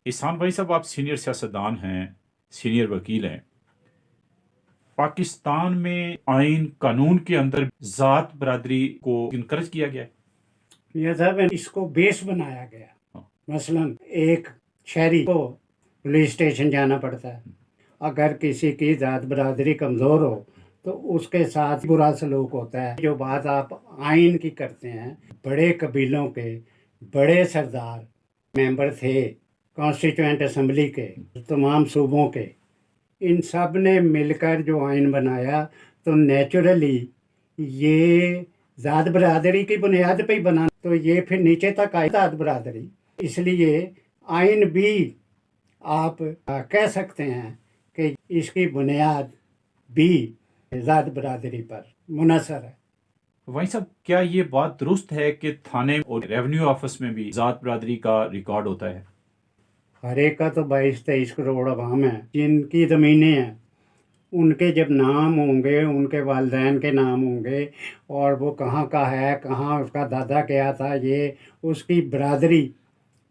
احسان بھائی صاحب، آپ سینئر سیاستدان ہیں، سینئر وکیل ہیں۔ پاکستان میں آئین قانون کے اندر ذات برادری کو انکریج کیا گیا ہے؟ یہ صاحب اس کو بیس بنایا گیا۔ مثلا ایک شہری کو پولیس اسٹیشن جانا پڑتا ہے، اگر کسی کی ذات برادری کمزور ہو تو اس کے ساتھ برا سلوک ہوتا ہے۔ جو بات آپ آئین کی کرتے ہیں، بڑے قبیلوں کے بڑے سردار ممبر تھے کانسٹیٹیوئنٹ اسمبلی کے، تمام صوبوں کے، ان سب نے مل کر جو آئین بنایا تو نیچرلی یہ ذات برادری کی بنیاد پہ ہی بنا، تو یہ پھر نیچے تک آئی ذات برادری۔ اس لیے آئین بھی آپ کہہ سکتے ہیں کہ اس کی بنیاد بھی ذات برادری پر منحصر ہے۔ بھائی صاحب، کیا یہ بات درست ہے کہ تھانے اور ریونیو آفس میں بھی ذات برادری کا ریکارڈ ہوتا ہے؟ ہر ایک کا تو 22-23 کروڑ عوام ہے، جن کی زمینیں ہیں ان کے جب نام ہوں گے، ان کے والدین کے نام ہوں گے، اور وہ کہاں کا ہے، کہاں اس کا دادا کیا تھا، یہ اس کی برادری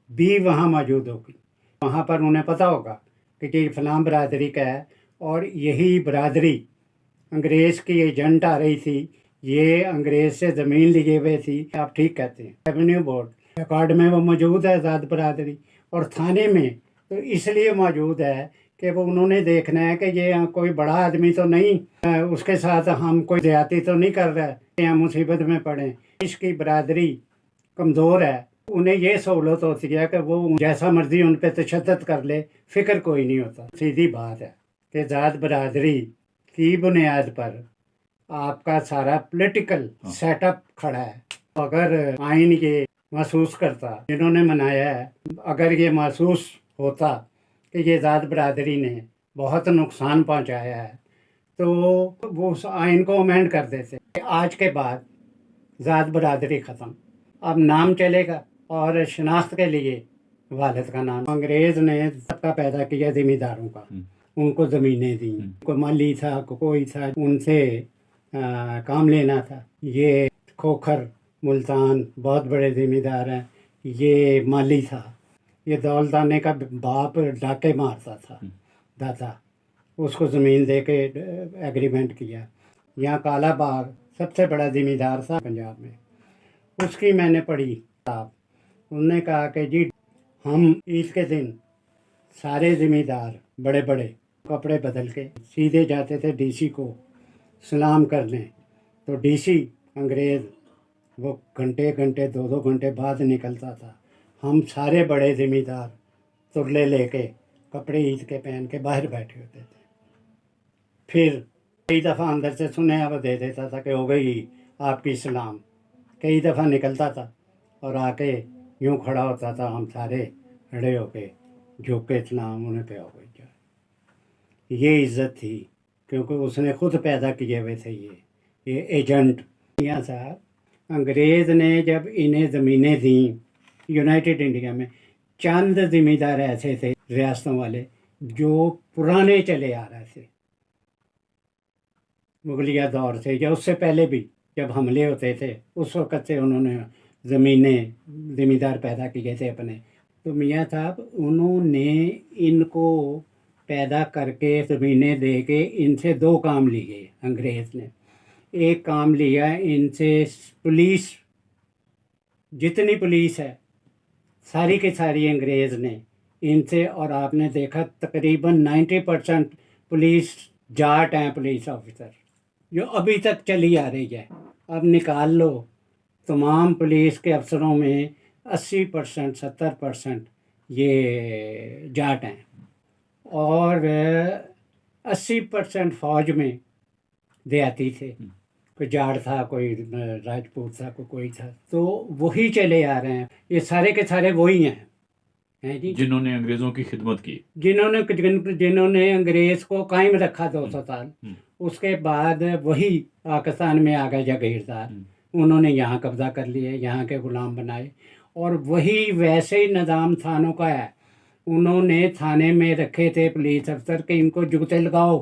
بھی وہاں موجود ہوگی۔ وہاں پر انہیں پتہ ہوگا کہ یہ فلاں برادری کا ہے، اور یہی برادری انگریز کی ایجنٹ آ رہی تھی، یہ انگریز سے زمین لیے ہوئے تھی۔ آپ ٹھیک کہتے ہیں، ریونیو بورڈ ریکارڈ میں وہ موجود ہے ذات برادری، اور تھانے میں تو اس لیے موجود ہے کہ وہ انہوں نے دیکھنا ہے کہ یہ کوئی بڑا آدمی تو نہیں، اس کے ساتھ ہم کوئی زیادتی تو نہیں کر رہے کہ ہم مصیبت میں پڑیں۔ اس کی برادری کمزور ہے، انہیں یہ سہولت ہوتی ہے کہ وہ جیسا مرضی ان پہ تشدد کر لے، فکر کوئی نہیں ہوتا۔ سیدھی بات ہے کہ ذات برادری کی بنیاد پر آپ کا سارا پولیٹیکل سیٹ اپ کھڑا ہے۔ اگر آئین یہ محسوس کرتا، جنہوں نے منایا ہے، اگر یہ محسوس ہوتا کہ یہ ذات برادری نے بہت نقصان پہنچایا ہے تو وہ اس آئین کو امینڈ کر دیتے۔ آج کے بعد ذات برادری ختم، اب نام چلے گا، اور شناخت کے لیے والد کا نام۔ انگریز نے سب کا پیدا کیا ذمہ داروں کا، ان کو زمینیں دیں، کوئی مالی تھا، کوئی تھا، ان سے کام لینا تھا۔ یہ کھوکھر ملتان بہت بڑے ذمہ دار ہیں، یہ مالی تھا۔ یہ دولتانے کا باپ ڈاکے مارتا تھا، دادا، اس کو زمین دے کے ایگریمنٹ کیا۔ یہاں کالا باغ سب سے بڑا ذمہ دار تھا پنجاب میں، اس کی میں نے پڑھی کتاب۔ انہوں نے کہا کہ جی ہم عید کے دن سارے ذمہ دار بڑے بڑے کپڑے بدل کے سیدھے جاتے تھے ڈی سی کو سلام کرنے، تو ڈی سی انگریز وہ گھنٹے 2 گھنٹے بعد نکلتا تھا۔ ہم سارے بڑے ذمہ دار ترلے لے کے کپڑے عید کے پہن کے باہر بیٹھے ہوتے تھے، پھر کئی دفعہ اندر سے سنیا وہ دے دیتا تھا کہ ہو گئی آپ کی سلام۔ کئی دفعہ نکلتا تھا اور آ کے یوں کھڑا ہوتا تھا، ہم سارے کھڑے ہو کے جھک کے سلام انہیں پہ ہو گئی۔ یہ عزت تھی، کیونکہ اس نے خود پیدا کیے ہوئے تھے یہ ایجنٹ۔ یہاں صاحب انگریز نے جب انہیں زمینیں دیں یونائٹڈ انڈیا میں، چند ذمہ دار ایسے تھے ریاستوں والے جو پرانے چلے آ رہے تھے مغلیہ دور سے، یا اس سے پہلے بھی جب حملے ہوتے تھے اس وقت سے انہوں نے زمینیں ذمہ دار پیدا کیے تھے اپنے۔ تو میاں صاحب انہوں نے ان کو پیدا کر کے زمینیں دے کے ان سے 2 کام لیے انگریز نے۔ ایک کام لیا ان سے پولیس، جتنی پولیس ہے ساری کی ساری انگریز نے ان سے، اور آپ نے دیکھا تقریباً 90% پولیس جاٹ ہیں، پولیس آفیسر جو ابھی تک چلی آ رہی ہے۔ اب نکال لو تمام پولیس کے افسروں میں 80% 70% یہ جاٹ ہیں، اور 80% فوج میں دیہاتی تھے، کوئی جاڑ تھا، کوئی راجپوت تھا، کوئی تھا، تو وہی چلے آ رہے ہیں۔ یہ سارے کے سارے وہی ہیں جی، جنہوں نے انگریزوں کی خدمت کی، جنہوں نے انگریز کو قائم رکھا 200 سال۔ اس کے بعد وہی پاکستان میں آ گئے جاگیردار، انہوں نے یہاں قبضہ کر لیے، یہاں کے غلام بنائے، اور وہی ویسے ہی نظام تھانوں کا ہے۔ انہوں نے تھانے میں رکھے تھے پولیس افسر کہ ان کو جوتے لگاؤ،